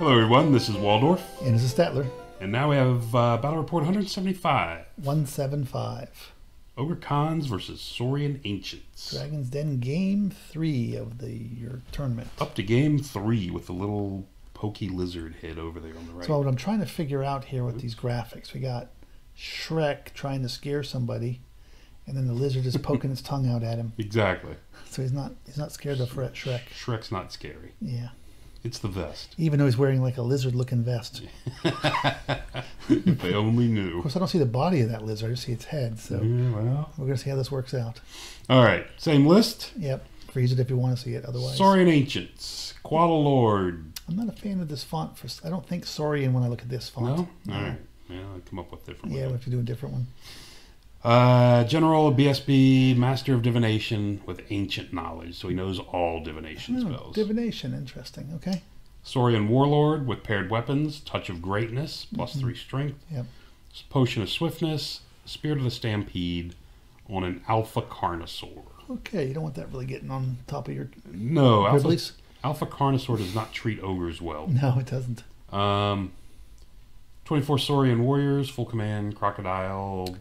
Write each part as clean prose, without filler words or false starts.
Hello everyone, this is Waldorf. And this is Statler. And now we have Battle Report 175. 175. Ogre Khans versus Saurian Ancients. Dragon's Den Game 3 of your tournament. Up to Game 3 with the little pokey lizard head over there on the right. So what I'm trying to figure out here with these graphics, we got Shrek trying to scare somebody, and then the lizard is poking its tongue out at him. Exactly. So he's not scared of Shrek. Shrek's not scary. Yeah. It's the vest. Even though he's wearing like a lizard-looking vest. If they only knew. Of course, I don't see the body of that lizard. I just see its head. So yeah, well. we're going to see how this works out. All right, same list. Yep. Freeze it if you want to see it. Otherwise, Saurian Ancients. Quaddle Lord. I'm not a fan of this font. I don't think Saurian when I look at this font. No? All right. Yeah, I'll come up with different Yeah, ones. we have to do a different one. General BSB, Master of Divination with ancient knowledge, so he knows all divination spells. Divination, interesting. Okay. Saurian Warlord with paired weapons, Touch of Greatness, +3 strength. Yep. Potion of Swiftness, Spirit of the Stampede on an Alpha Carnosaur. Okay, you don't want that really getting on top of your No, Alpha Carnosaur does not treat ogres well. No, it doesn't. 24 Saurian Warriors, full command, Crocodile,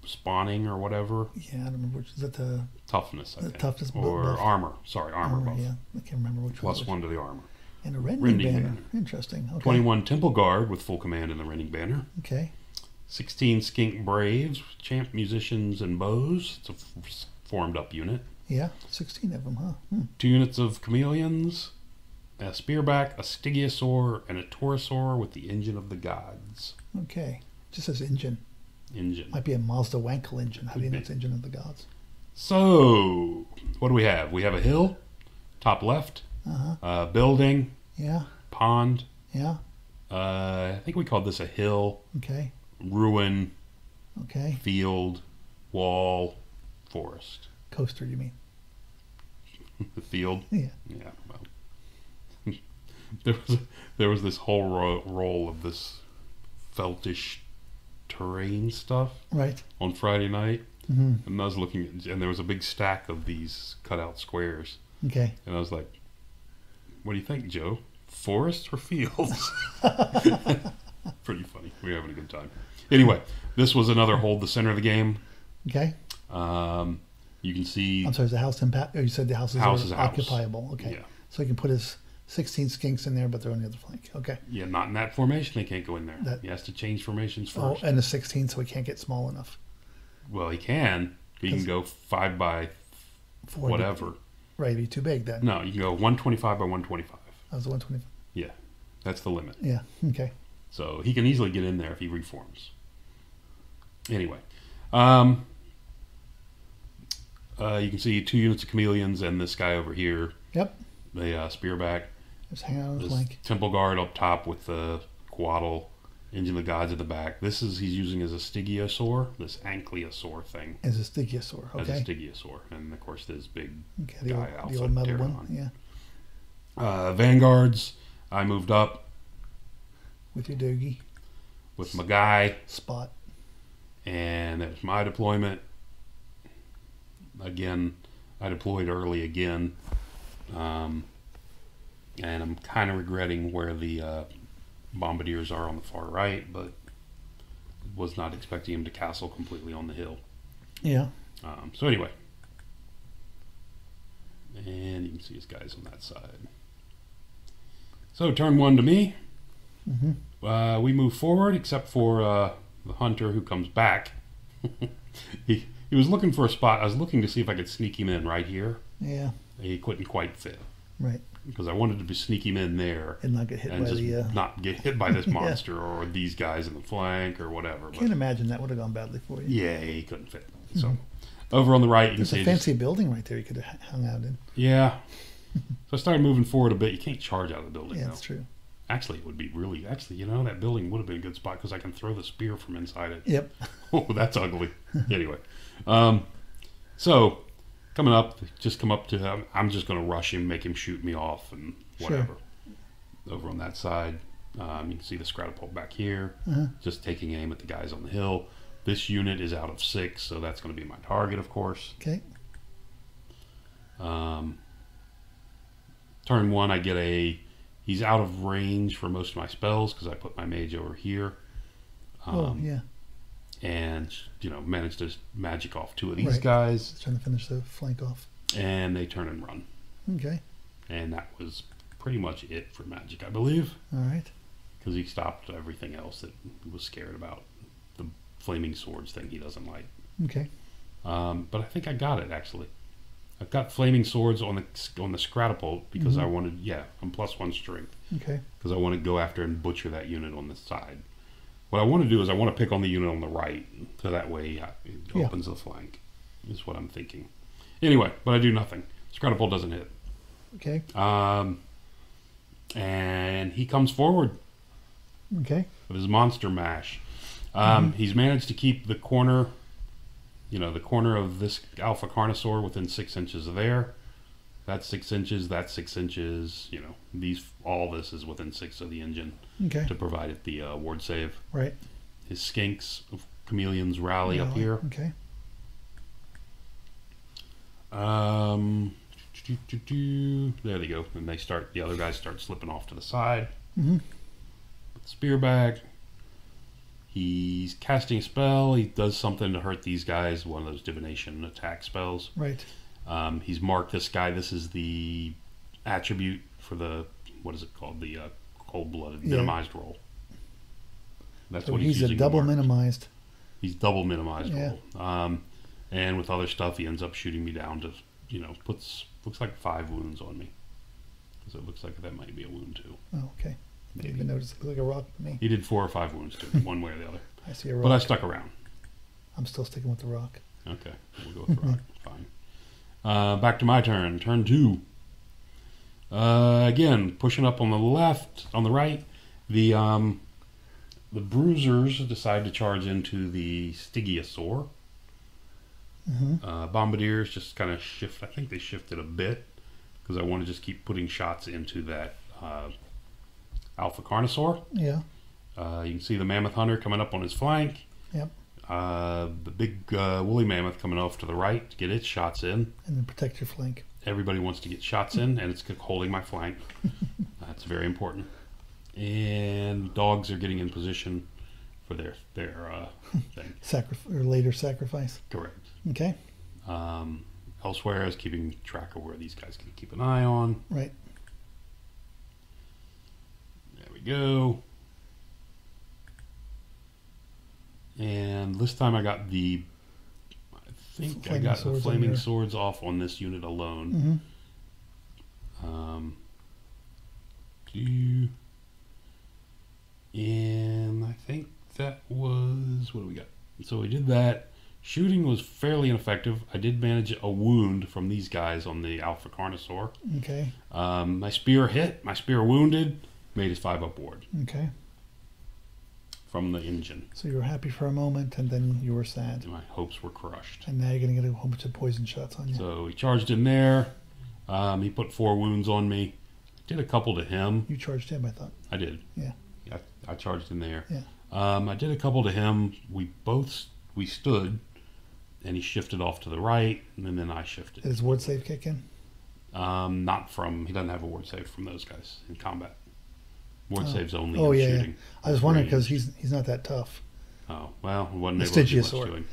spawning or whatever. Yeah, I don't remember which is that the Toughness, I think. toughness or buff? armor. Sorry, armor buff. Yeah, I can't remember which one. +1 to the armor. And a rending Rending banner. banner. Interesting. Okay. 21 Temple Guard with full command in the Rending Banner. Okay. 16 Skink Braves, champ musicians and bows. It's a formed up unit. Yeah, 16 of them, huh? 2 units of chameleons, a spearback, a Stygiosaur, and a Taurosaur with the Engine of the Gods. Okay. Just says engine. Engine. Might be a Mazda Wankel engine. How do you know it's engine of the gods? So, what do we have? We have a hill, top left, building, Yeah. pond. Yeah. I think we called this a hill, Okay. ruin, Okay. field, wall, forest. Coaster, you mean? The field. Yeah. Yeah. Well, there was this whole roll of this feltish terrain stuff Right. on Friday night, Mm-hmm. and I was looking, and there was a big stack of these cutout squares, Okay. and I was like, "What do you think, Joe? Forest or fields?" Pretty funny. We were having a good time. Anyway, this was another hold the center of the game. Okay. You can see. I'm sorry, is the house impact? Oh, you said the houses House are is a house. occupiable. Okay. Yeah. So he can put his 16 skinks in there, but they're on the other flank. Okay. Yeah, not in that formation. They can't go in there. That- He has to change formations Oh, first. and the 16, so he can't get small enough. Well, he can. He can go 5 by 4 whatever. Right, it'd be too big then. No, you can go 125 by 125. That was the 125. Yeah, that's the limit. Yeah. Okay. So he can easily get in there if he reforms. Anyway, you can see 2 units of chameleons and this guy over here, Yep. the spearback. Just hang out on the This flank. temple guard up top with the quaddle, engine of the gods at the back. This is he's using as a Stygiosaur, this Ankylosaur thing. As a Stygiosaur. As a Okay. Stygiosaur, and of course this big Okay. The guy, old Alpha metal Pteron. one. Yeah. Vanguards. I moved up With your doggy. with my guy, Spot. and there's my deployment. Again, I deployed early again, and I'm kind of regretting where the bombardiers are on the far right, but was not expecting him to castle completely on the hill. Yeah. So anyway, and you can see his guys on that side. So turn 1 to me. Mm-hmm. We move forward, except for the hunter who comes back. He was looking for a spot. I was looking to see if I could sneak him in right here. Yeah. He couldn't quite fit Right. because I wanted to sneak him in there And not get hit and by just the. not get hit by this monster or these guys in the flank or whatever. Can't imagine that would have gone badly for you. Yeah, he couldn't fit. So over on the right, you can There's see a fancy building right there you could have hung out in. Yeah. So I started moving forward a bit. You can't charge out of the building. Yeah, though. that's true. Actually, it would be really. Actually, that building would have been a good spot because I can throw the spear from inside it. Yep. Oh, that's ugly. Anyway, so coming up, just come up to him. I'm just going to rush him, make him shoot me off, and whatever. Sure. Over on that side, you can see the Scratapult back here, just taking aim at the guys on the hill. This unit is out of 6, so that's going to be my target, of course. Okay. Turn 1, I get a He's out of range for most of my spells because I put my mage over here. Yeah. And, managed to magic off 2 of these Right. guys. Just trying to finish the flank off. And they turn and run. Okay. And that was pretty much it for magic, I believe. All right. Because he stopped everything else that he was scared about. The flaming swords thing he doesn't like. Okay. But I think I got it, actually. I've got flaming swords on the Scratapult because I wanted, I'm +1 strength. Okay. Because I want to go after and butcher that unit on the side. What I want to do is I want to pick on the unit on the right, so that way it opens the flank, is what I'm thinking. Anyway, but I do nothing. Scratapult doesn't hit. Okay. And he comes forward Okay. with his monster mash. He's managed to keep the corner, the corner of this Alpha Carnosaur within 6 inches of there. That's 6 inches, that's 6 inches, all this is within 6 of the engine Okay. to provide it the ward save. Right. His skinks of chameleons rally up here. Okay. There they go. And the other guys start slipping off to the side. Mm-hmm. Spear back. He's casting a spell. He does something to hurt these guys. One of those divination attack spells. Right. He's marked this guy. This is the attribute for the, what is it called? The cold-blooded minimized roll. That's So what he's a using double marked. minimized. He's double minimized Yeah. roll. And with other stuff, he ends up shooting me down to, looks like 5 wounds on me. So it looks like that might be a wound too. Oh, okay. I didn't even notice it looked like a rock to me. He did 4 or 5 wounds to him, one way or the other. I see a rock. But I stuck around. I'm still sticking with the rock. Okay, we'll go with rock. Fine. Back to my turn. Turn 2. Again, pushing up on the right. The bruisers decide to charge into the Stygiosaur. Bombardiers just kind of shift. I think they shifted a bit because I want to just keep putting shots into that Alpha Carnosaur. Yeah. You can see the Mammoth Hunter coming up on his flank. Yep. The big woolly mammoth coming off to the right to get its shots in. And then protect your flank. Everybody wants to get shots in, and it's holding my flank. That's very important. And dogs are getting in position for their thing. Later sacrifice. Correct. Okay. Elsewhere is keeping track of where these guys can keep an eye on. Right. There we go. And this time I got the flaming swords off on this unit alone. And I think that was, what do we got? So we did that. Shooting was fairly ineffective. I did manage a wound from these guys on the Alpha Carnosaur. Okay. My spear hit. My spear wounded. Made his 5 up ward. Okay. From the engine. So you were happy for a moment, and then you were sad. And my hopes were crushed. And now you're going to get a whole bunch of poison shots on you. So he charged in there. He put 4 wounds on me. Did a couple to him. You charged him, I thought. I did. Yeah. I charged in there. Yeah. I did a couple to him. We stood, and he shifted off to the right, and then I shifted. Did his ward save kick in? He doesn't have a ward save from those guys in combat. Ward saves only in shooting. I was wondering because he's not that tough. Oh, well, I wasn't able to do much to him.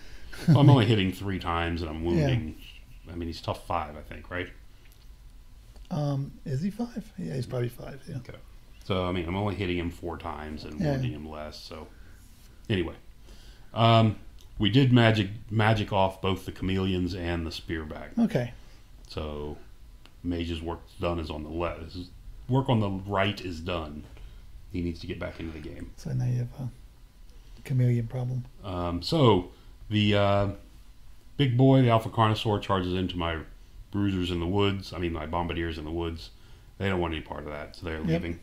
Well, I'm only hitting 3 times, and I'm wounding. I mean, he's tough 5, I think, right? Is he 5? Yeah, he's probably 5. Yeah. Okay. So, I mean, I'm only hitting him 4 times and wounding him less. So, anyway, we did magic off both the chameleons and the spearback. Okay. So, mage's work done is on the left. His work on the right is done. He needs to get back into the game. So now you have a chameleon problem. So the big boy, the Alpha Carnosaur, charges into my bruisers in the woods. I mean, my bombardiers in the woods. They don't want any part of that, so they're leaving.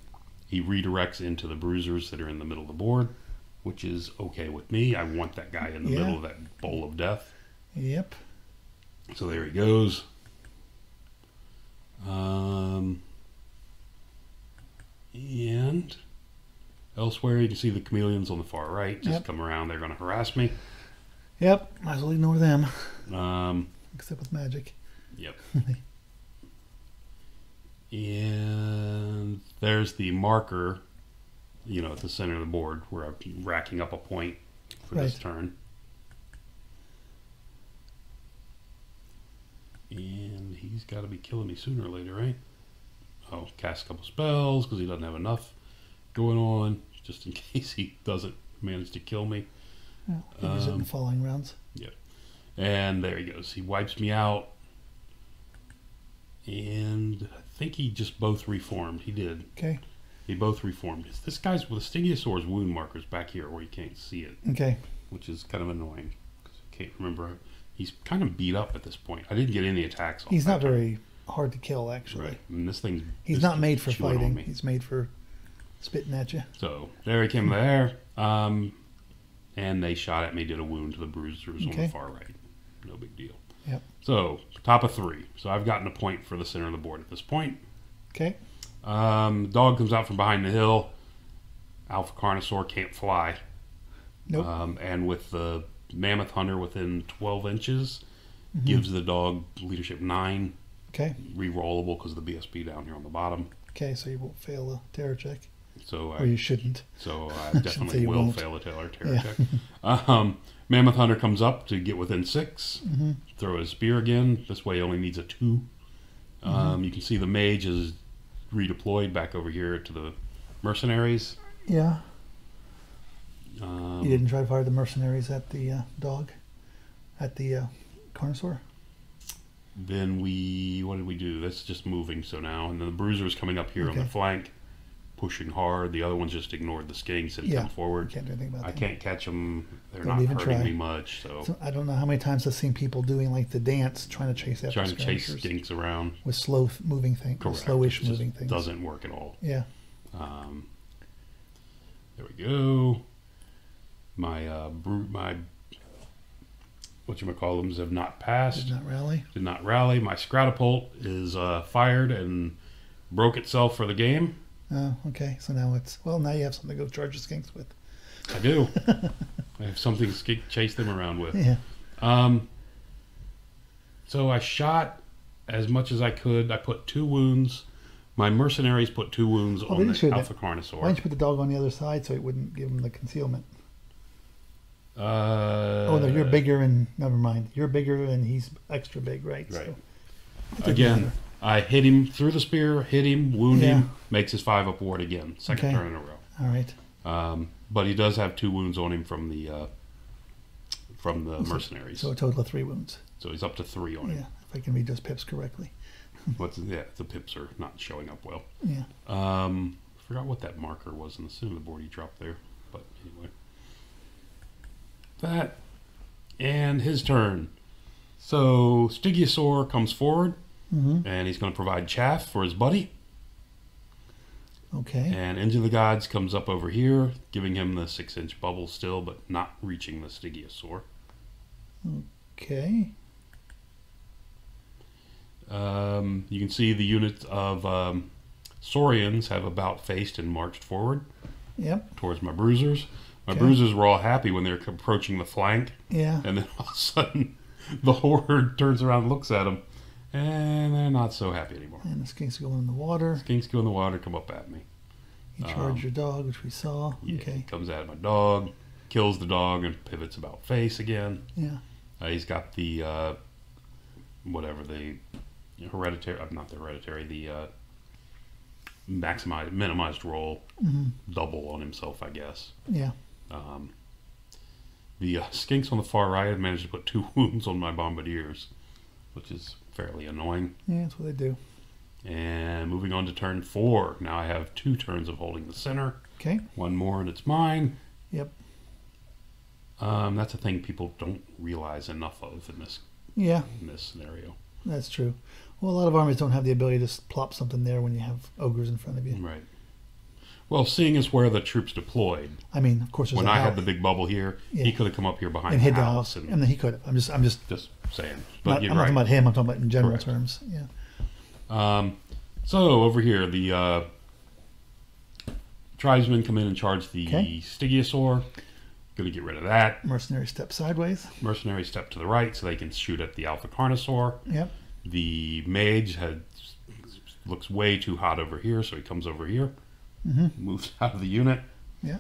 He redirects into the bruisers that are in the middle of the board, which is okay with me. I want that guy in the middle of that bowl of death. Yep. So there he goes. And elsewhere, you can see the chameleons on the far right just come around. They're going to harass me. Yep. Might as well ignore them. Um, Except with magic. Yep. And there's the marker, at the center of the board where I'm racking up a point for this turn. And he's got to be killing me sooner or later, right? I'll cast a couple spells because he doesn't have enough going on, just in case he doesn't manage to kill me. Yeah, use it in falling rounds. Yeah. And there he goes. He wipes me out. And I think he just both reformed. He did. Okay. He both reformed. This guy's with the Stygiosaur's wound markers back here where you can't see it. Okay. Which is kind of annoying because I can't remember. He's kind of beat up at this point. I didn't get any attacks on him. He's not very hard to kill, actually. Right. And this thing. He's not made for fighting. He's made for spitting at you. So there he came there. And they shot at me, did a wound to the bruisers on the far right. No big deal. Yep. So, top of 3. So I've gotten a point for the center of the board at this point. Okay. Dog comes out from behind the hill. Alpha Carnosaur can't fly. Nope. And with the Mammoth Hunter within 12 inches, gives the dog leadership 9. Okay. Rerollable because of the BSB down here on the bottom. Okay, so you won't fail a terror check. So or you shouldn't. So I definitely will won't. fail a terror check. Mammoth Hunter comes up to get within 6. Throw his spear again. This way he only needs a 2. You can see the mage is redeployed back over here to the mercenaries. Yeah. You didn't try to fire the mercenaries at the dog? At the Carnosaur? Then what did we do? That's just moving, so now. And then the bruiser's coming up here on the flank, pushing hard. The other ones just ignored the skinks and come forward. Can't do anything about that. I can't catch them. They're Don't not even hurting try. me much. So I don't know how many times I've seen people doing like the dance, trying to chase after trying to chase skirmishers skinks around. with slow moving things, Correct. slowish It just moving things. Doesn't work at all. Yeah. There we go. My whatchamacallums have not passed. Did not rally. Did not rally. My Scratapult is fired and broke itself for the game. Oh, okay. So now now you have something to go charge the skinks with. I do. I have something to chase them around with. Yeah. So I shot as much as I could. I put 2 wounds. My mercenaries put 2 wounds on the Alpha Carnosaur. Why didn't you put the dog on the other side so it wouldn't give him the concealment? Oh no, you're bigger and never mind. You're bigger and he's extra big, right? Right. So, again, I hit him through the spear, hit him, wound him, makes his 5 up ward again. Second turn in a row. All right. But he does have 2 wounds on him from the mercenaries. So a total of 3 wounds. So he's up to 3 on him. Yeah, if I can read those pips correctly. The pips are not showing up well. Yeah. Forgot what that marker was in the center of the board he dropped there. But anyway. That. And his turn. So Stygiosaur comes forward. And he's going to provide chaff for his buddy. Okay. And Engine of the Gods comes up over here, giving him the 6-inch bubble still, but not reaching the Stygiosaur. Okay. You can see the units of Saurians have about faced and marched forward. Yep. Towards my bruisers. My bruisers were all happy when they were approaching the flank. Yeah. And then all of a sudden, the horde turns around and looks at them. And they're not so happy anymore. And the skinks go in the water. Skinks go in the water, come up at me. You charge your dog, which we saw. Yeah, okay. He comes at my dog, kills the dog, and pivots about face again. Yeah. He's got the, hereditary, not the hereditary, the minimized roll, double on himself, I guess. Yeah. The skinks on the far right have managed to put 2 wounds on my bombardiers, which is fairly annoying. Yeah, that's what they do. And moving on to turn 4. Now I have 2 turns of holding the center. Okay. 1 more and it's mine. Yep. That's a thing people don't realize enough of in this scenario. That's true. Well, a lot of armies don't have the ability to plop something there when you have ogres in front of you. Right. Well, seeing as where the troops deployed. I mean, of course, when I had the big bubble here, he could have come up here behind and the hit house. And then he could have. I'm just saying. But I'm not talking about him. I'm talking about in general terms. Yeah. So over here, the tribesmen come in and charge the Stygiosaur. Going to get rid of that. Mercenary step sideways. Mercenary step to the right so they can shoot at the Alpha Carnosaur. Yep. The mage had looks way too hot over here, so he comes over here, Mm-hmm. moves out of the unit. Yeah.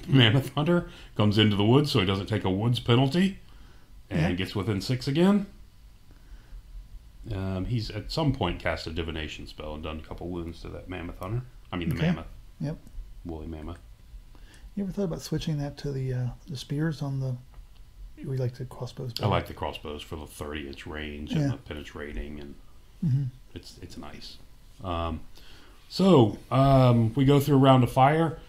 Mammoth Hunter comes into the woods, so he doesn't take a woods penalty, and gets within 6 again. He's at some point cast a divination spell and done a couple wounds to that Mammoth Hunter. I mean the Mammoth. Yep. Woolly Mammoth. You ever thought about switching that to the spears on the? We like the crossbows better. I like the crossbows for the 30-inch range and the penetrating, and it's nice. We go through a round of fire.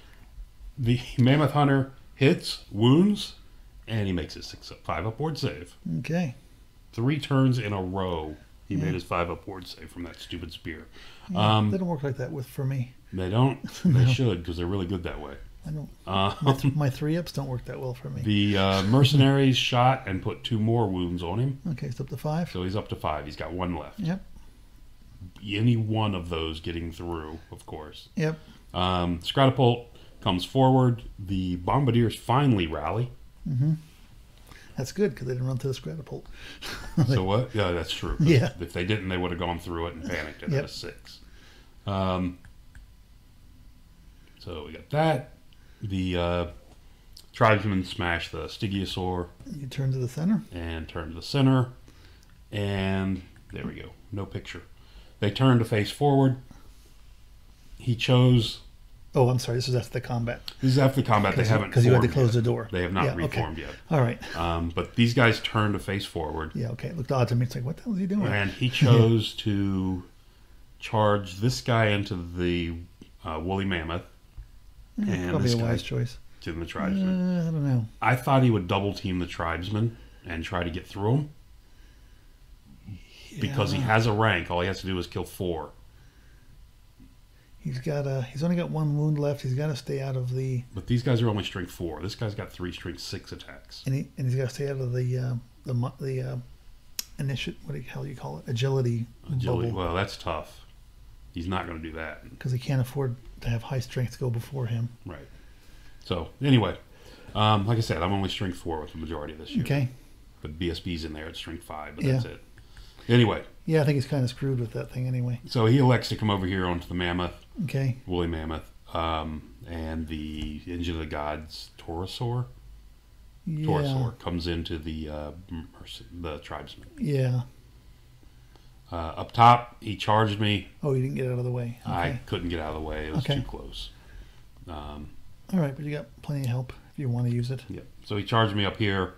The Mammoth Hunter hits, wounds, and he makes his 5 upward save. Okay. 3 turns in a row, he made his 5 upward save from that stupid spear. Yeah, they don't work like that for me. They don't. They should, because they're really good that way. I don't. My 3-ups don't work that well for me. The mercenaries shot and put 2 more wounds on him. Okay, it's up to 5. So he's up to 5. He's got 1 left. Yep. Any one of those getting through, of course. Yep. Scratapult comes forward. The bombardiers finally rally. Mm-hmm. That's good because they didn't run to the Scratapult. So what? Yeah, that's true. Yeah. If they didn't, they would have gone through it and panicked at a 6. So we got that. The tribesmen smash the Stygiosaur. You turn to the center. And turn to the center. And there we go. No picture. They turn to face forward. He chose... Oh, I'm sorry. This is after the combat. This is after the combat. They haven't because you had to formed close yet. the door. They have not Yeah, reformed okay. yet. All right. But these guys turn to face forward. Yeah, okay. It looked odd to me. It's like, what the hell is he doing? And he chose to charge this guy into the woolly mammoth. And Probably this a guy wise choice. to the tribesmen. I don't know. I thought he would double team the tribesmen and try to get through them. Yeah. Because he has a rank. All he has to do is kill 4. He's only got 1 wound left. He's got to stay out of the... But these guys are only strength 4. This guy's got 3 strength 6 attacks. And he's got to stay out of the initiative, what the hell you call it? Agility. Agility. Well, that's tough. He's not going to do that. Because he can't afford to have high strength go before him. Right. So, anyway, like I said, I'm only strength 4 with the majority of this year. Okay. But BSB's in there at strength 5, but that's it. Anyway. Yeah, I think he's kind of screwed with that thing anyway. So he elects to come over here onto the mammoth. Okay. Woolly mammoth. And the engine of the gods, Taurosaur. Yeah. Taurosaur comes into the tribesmen. Yeah. Up top, he charged me. Oh, you didn't get out of the way. Okay. I couldn't get out of the way. It was too close. All right, but you got plenty of help if you want to use it. Yeah. So he charged me up here.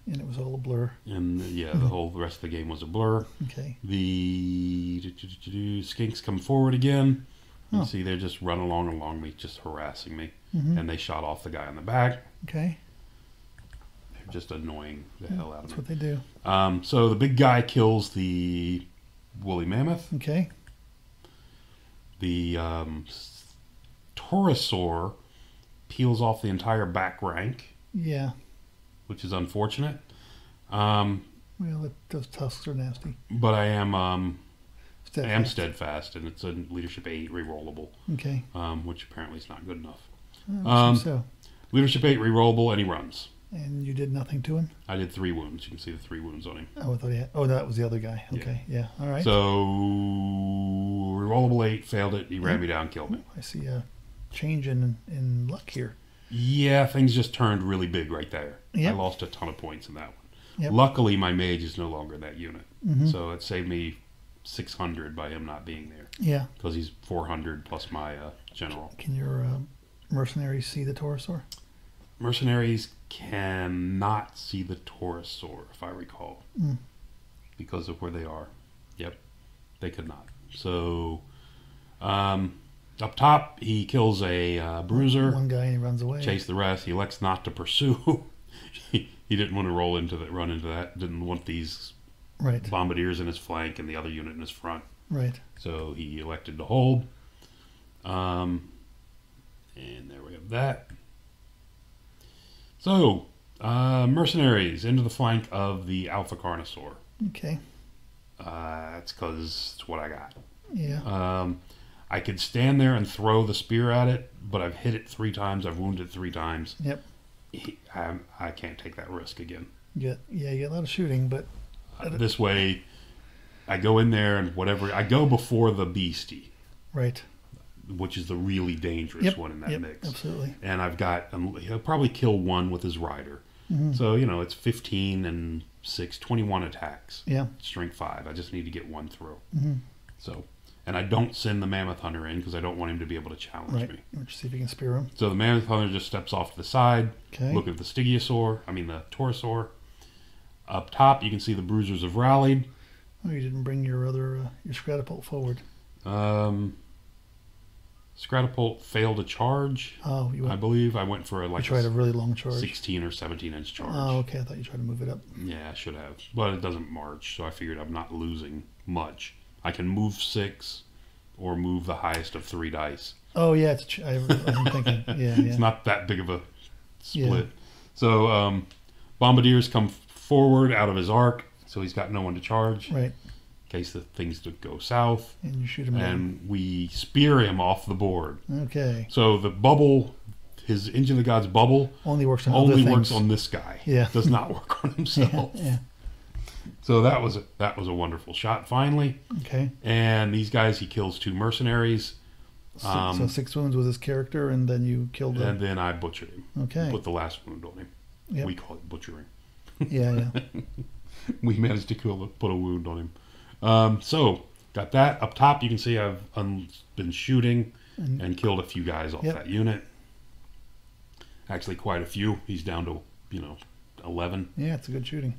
And it was all a blur. And the whole rest of the game was a blur. Okay. The skinks come forward again. You Oh. see, they're just running along me, just harassing me. Mm-hmm. And they shot off the guy in the back. Okay. They're just annoying the hell out of That's me. what they do. So the big guy kills the woolly mammoth. Okay. The Taurosaur peels off the entire back rank. Yeah. Which is unfortunate. Well, those tusks are nasty. But I am Steadfast. steadfast, and it's a leadership 8 rerollable. Okay. Which apparently is not good enough. So. Leadership 8 rerollable, and he runs. And you did nothing to him? I did 3 wounds. You can see the 3 wounds on him. Oh, I thought he had. Oh, that was the other guy. Okay. Yeah. All right. So rerollable 8 failed it. He ran me down, killed me. I see a change in luck here. Yeah, things just turned really big right there. Yep. I lost a ton of points in that one. Yep. Luckily, my mage is no longer in that unit. Mm-hmm. So it saved me 600 by him not being there. Yeah. Because he's 400 plus my general. Can your mercenaries see the Taurosaur? Mercenaries cannot see the Taurosaur, if I recall. Because of where they are. Yep. They could not. So, up top, he kills a bruiser. One guy and he runs away. Chase the rest. He elects not to pursue. He didn't want to run into that. Didn't want these bombardiers in his flank and the other unit in his front. Right. So he elected to hold. And there we have that. So, mercenaries into the flank of the Alpha Carnosaur. Okay. That's because it's what I got. Yeah. I could stand there and throw the spear at it, but I've hit it 3 times. I've wounded it 3 times. Yep. I can't take that risk again. You get a lot of shooting, but This way, I go in there and whatever. I go before the beastie, Right. which is the really dangerous one in that mix. Absolutely. And I've got, he'll probably kill one with his rider. Mm-hmm. So, it's 15 and 6, 21 attacks. Yeah. Strength 5. I just need to get one through. Mm-hmm. So, and I don't send the Mammoth Hunter in because I don't want him to be able to challenge me. Let's see if you can spear him. So the Mammoth Hunter just steps off to the side. Okay. Look at the the Torosaur. Up top, you can see the Bruisers have rallied. Oh, you didn't bring your other your Scratapult forward. Scratapult failed a charge. Oh, I believe I went for you tried a really long charge. 16 or 17 inch charge. Oh, okay. I thought you tried to move it up. Yeah, I should have, but it doesn't march, so I figured I'm not losing much. I can move 6 or move the highest of 3 dice. Oh yeah, I'm thinking. Yeah. It's not that big of a split. Yeah. So Bombardiers come forward out of his arc, so he's got no one to charge. Right. In case the things go south. And you shoot him down. And we spear him off the board. Okay. So the bubble, his Engine of the Gods bubble, only works on this guy. Yeah. Does not work on himself. Yeah. So that was a wonderful shot finally. Okay. And these guys, he kills 2 mercenaries. So 6 wounds with his character, and then you killed him. And then I butchered him. Okay. Put the last wound on him. Yep. We call it butchering. Yeah. We managed to put a wound on him. So got that up top. You can see I've been shooting and killed a few guys off that unit. Actually, quite a few. He's down to 11. Yeah, it's a good shooting.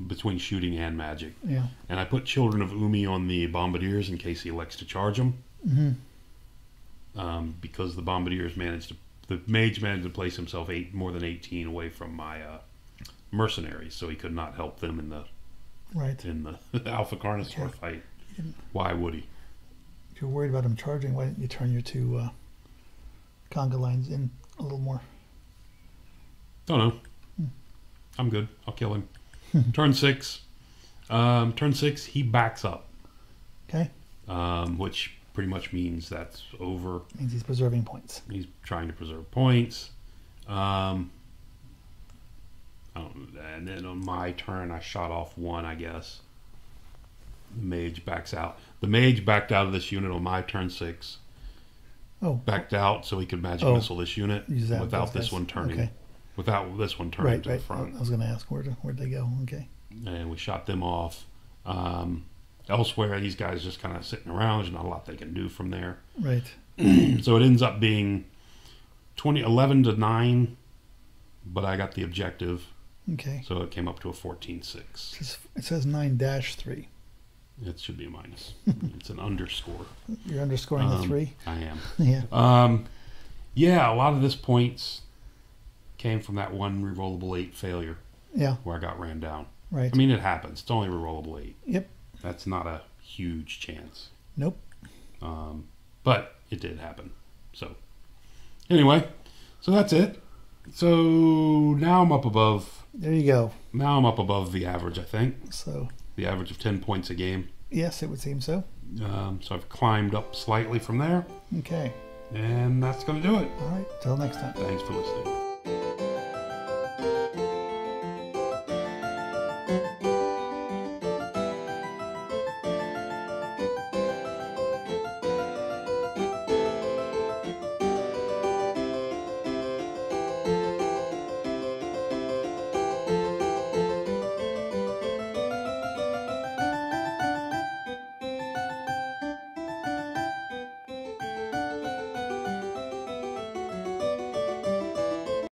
Between shooting and magic. Yeah. And I put Children of Umi on the Bombardiers in case he elects to charge them. Mm-hmm. Because the Bombardiers the mage managed to place himself more than 18 away from my mercenaries, so he could not help them in the Alpha Carnosaur fight. Why would he? If you're worried about him charging, why didn't you turn your 2 conga lines in a little more? Don't know. I'm good. I'll kill him. Turn 6. Turn 6, he backs up. Okay. Which pretty much means that's over. Means he's preserving points. He's trying to preserve points. And then on my turn, I shot off 1, I guess. The mage backs out. The mage backed out of this unit on my turn 6. Oh. Backed out so he could magic missile this unit without this one turning. Okay. Without this one turning to the front. I was going to ask where'd they go. Okay. And we shot them off. Elsewhere, these guys just kind of sitting around. There's not a lot they can do from there. Right. So it ends up being 11 to 9, but I got the objective. Okay. So it came up to a 14-6. It says 9-3. It should be a minus. It's an underscore. You're underscoring the 3? I am. Yeah. Yeah, a lot of this points came from that one rerollable 8 failure. Yeah. Where I got ran down. Right. I mean, it happens. It's only rerollable 8. Yep. That's not a huge chance. Nope. But it did happen. So, anyway, so that's it. So now I'm up above. There you go. Now I'm up above the average, I think. So. The average of 10 points a game. Yes, it would seem so. So I've climbed up slightly from there. Okay. And that's going to do it. All right. Till next time. Thanks for listening.